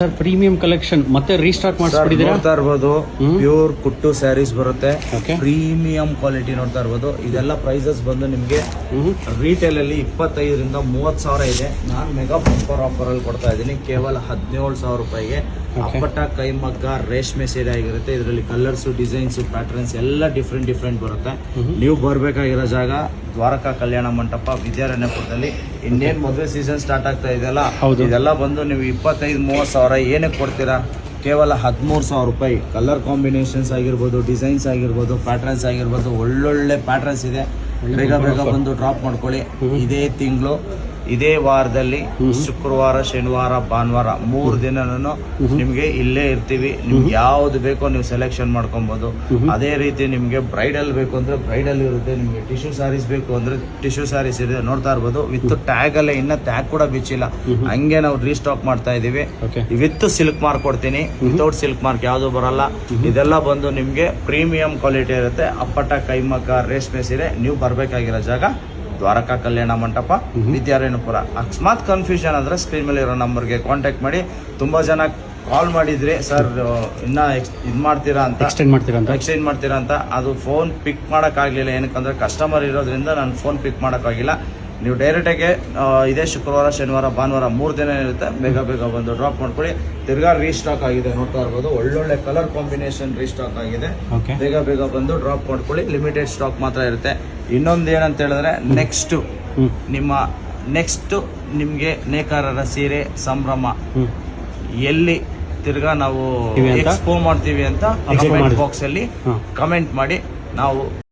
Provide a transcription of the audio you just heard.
Sir premium collection ಮತ್ತೆ restock ಮಾಡಿಸ್ಬಿಟ್ಟಿದ್ದೀರಾ? ನೋಡ್ತಾ ಇರ್ಬೋದು, ಪ್ಯೂರ್ ಕುಟ್ಟು ಸ್ಯಾರೀಸ್ ಬರುತ್ತೆ. Okay. ಪ್ರೀಮಿಯಂ ಕ್ವಾಲಿಟಿ ನೋಡ್ತಾ ಇರ್ಬೋದು. ಇದೆಲ್ಲ ಪ್ರೈಸಸ್ ಬಂದು ನಿಮ್ಗೆ ರಿಟೇಲ್ ಅಲ್ಲಿ 25 ರಿಂದ 30 ಸಾವಿರ ಇದೆ. ನಾನು ಮೆಗಾ ಬಂಪರ್ ಆಫರ್ ಅಲ್ಲಿ ಕೊಡ್ತಾ ಇದ್ದೀನಿ ಕೇವಲ 17,000 ರೂಪಾಯಿಗೆ. ಅಪ್ಪಟ ಕೈಮಗ್ಗ ರೇಷ್ಮೆ ಸೀರೆ ಆಗಿರುತ್ತೆ. ಇದರಲ್ಲಿ ಕಲರ್ಸ್, ಡಿಸೈನ್ಸ್, ಪ್ಯಾಟರ್ನ್ಸ್ ಎಲ್ಲ ಡಿಫ್ರೆಂಟ್ ಬರುತ್ತೆ. ನೀವು ಬರ್ಬೇಕಾಗಿರೋ ಜಾಗ ದ್ವಾರಕಾ ಕಲ್ಯಾಣ ಮಂಟಪ, ವಿದ್ಯಾರಣ್ಯಪುರದಲ್ಲಿ. ಇನ್ನೇನ್ ಮದುವೆ ಸೀಸನ್ ಸ್ಟಾರ್ಟ್ ಆಗ್ತಾ ಇದೆಯಲ್ಲ, ಇದೆಲ್ಲ ಬಂದು ನೀವು 25-30 ಸಾವಿರ ಏನಕ್ಕೆ ಕೊಡ್ತೀರಾ? ಕೇವಲ 13,000 ರೂಪಾಯಿ. ಕಲರ್ ಕಾಂಬಿನೇಷನ್ಸ್ ಆಗಿರ್ಬೋದು, ಡಿಸೈನ್ಸ್ ಆಗಿರ್ಬೋದು, ಪ್ಯಾಟರ್ನ್ಸ್ ಆಗಿರ್ಬೋದು, ಒಳ್ಳೊಳ್ಳೆ ಪ್ಯಾಟರ್ನ್ಸ್ ಇದೆ. ಬೇಗ ಬಂದು ಡ್ರಾಪ್ ಮಾಡ್ಕೊಳ್ಳಿ. ಇದೇ ತಿಂಗಳು ಇದೇ ವಾರದಲ್ಲಿ ಶುಕ್ರವಾರ, ಶನಿವಾರ, ಭಾನುವಾರ 3 ದಿನನೂ ನಿಮ್ಗೆ ಇಲ್ಲೇ ಇರ್ತೀವಿ. ನಿಮ್ಗೆ ಯಾವ್ದು ಬೇಕೋ ನೀವು ಸೆಲೆಕ್ಷನ್ ಮಾಡ್ಕೊಬಹುದು. ಅದೇ ರೀತಿ ನಿಮ್ಗೆ ಬ್ರೈಡಲ್ ಬೇಕು ಅಂದ್ರೆ ಬ್ರೈಡಲ್ ಇರುತ್ತೆ. ನಿಮ್ಗೆ ಟಿಶ್ಯೂ ಸ್ಯಾರೀಸ್ ಬೇಕು ಅಂದ್ರೆ ಟಿಶ್ಯೂ ಸ್ಯಾರೀಸ್ ಇದೆ. ನೋಡ್ತಾ ಇರ್ಬೋದು, ವಿತ್ ಟ್ಯಾಗ್ ಅಲ್ಲೇ, ಇನ್ನ ಟ್ಯಾಗ್ ಕೂಡ ಬಿಚ್ಚಿಲ್ಲ, ಹಂಗೆ ನಾವು ರೀಸ್ಟಾಕ್ ಮಾಡ್ತಾ ಇದೀವಿ. ವಿತ್ ಸಿಲ್ಕ್ ಮಾರ್ಕ್ ಕೊಡ್ತೀನಿ, ವಿತೌಟ್ ಸಿಲ್ಕ್ ಮಾರ್ಕ್ ಯಾವ್ದು ಬರಲ್ಲ. ಇದೆಲ್ಲ ಬಂದು ನಿಮ್ಗೆ ಪ್ರೀಮಿಯಂ ಕ್ವಾಲಿಟಿ ಇರುತ್ತೆ. ಅಪ್ಪಟ ಕೈಮಗ್ಗ ರೇಷ್ಮೆ ಸೀರೆ. ನೀವು ಬರ್ಬೇಕಾಗಿರೋ ಜಾಗ ದ್ವಾರಕಾ ಕಲ್ಯಾಣ ಮಂಟಪ, ವಿದ್ಯಾರಣ್ಯಪುರ. ಅಕಸ್ಮಾತ್ ಕನ್ಫ್ಯೂಷನ್ ಅಂದ್ರೆ ಸ್ಕ್ರೀನ್ ಮೇಲೆ ಇರೋ ನಂಬರ್ಗೆ ಕಾಂಟ್ಯಾಕ್ಟ್ ಮಾಡಿ. ತುಂಬಾ ಜನ ಕಾಲ್ ಮಾಡಿದ್ರಿ, ಸರ್ ಇನ್ನ ಇದು ಮಾಡ್ತೀರಾ ಅಂತ, ಎಕ್ಸ್ಚೇಂಜ್ ಮಾಡ್ತೀರಾ ಅಂತ. ಅದು ಫೋನ್ ಪಿಕ್ ಮಾಡಕ್ ಆಗ್ಲಿಲ್ಲ. ಏನಕ್ಕಂದ್ರೆ ಕಸ್ಟಮರ್ ಇರೋದ್ರಿಂದ ನಾನು ಫೋನ್ ಪಿಕ್ ಮಾಡಕ್ ಆಗಿಲ್ಲ. ನೀವು ಡೈರೆಕ್ಟಾಗಿ ಇದೇ ಶುಕ್ರವಾರ, ಶನಿವಾರ, ಭಾನುವಾರ 3 ದಿನ ಇರುತ್ತೆ. ಬೇಗ ಬಂದು ಡ್ರಾಪ್ ಮಾಡ್ಕೊಳ್ಳಿ. ತಿರ್ಗಾ ರೀಸ್ಟಾಕ್ ಆಗಿದೆ, ನೋಡ್ತಾ ಇರ್ಬೋದು. ಒಳ್ಳೊಳ್ಳೆ ಕಲರ್ ಕಾಂಬಿನೇಷನ್ ರೀಸ್ಟಾಕ್ ಆಗಿದೆ. ಬೇಗ ಬಂದು ಡ್ರಾಪ್ ಮಾಡ್ಕೊಳ್ಳಿ. ಲಿಮಿಟೆಡ್ ಸ್ಟಾಕ್ ಮಾತ್ರ ಇರುತ್ತೆ. ಇನ್ನೊಂದು ಏನಂತ ಹೇಳಿದ್ರೆ, ನೆಕ್ಸ್ಟ್ ನಿಮ್ಗೆ ನೇಕಾರರ ಸೀರೆ ಸಂಭ್ರಮ ಎಲ್ಲಿ ತಿರ್ಗಾ ನಾವು ಎಕ್ಸ್ಪೋ ಮಾಡ್ತೀವಿ ಅಂತ ಕಮೆಂಟ್ ಬಾಕ್ಸ್ ಅಲ್ಲಿ ಕಮೆಂಟ್ ಮಾಡಿ. ನಾವು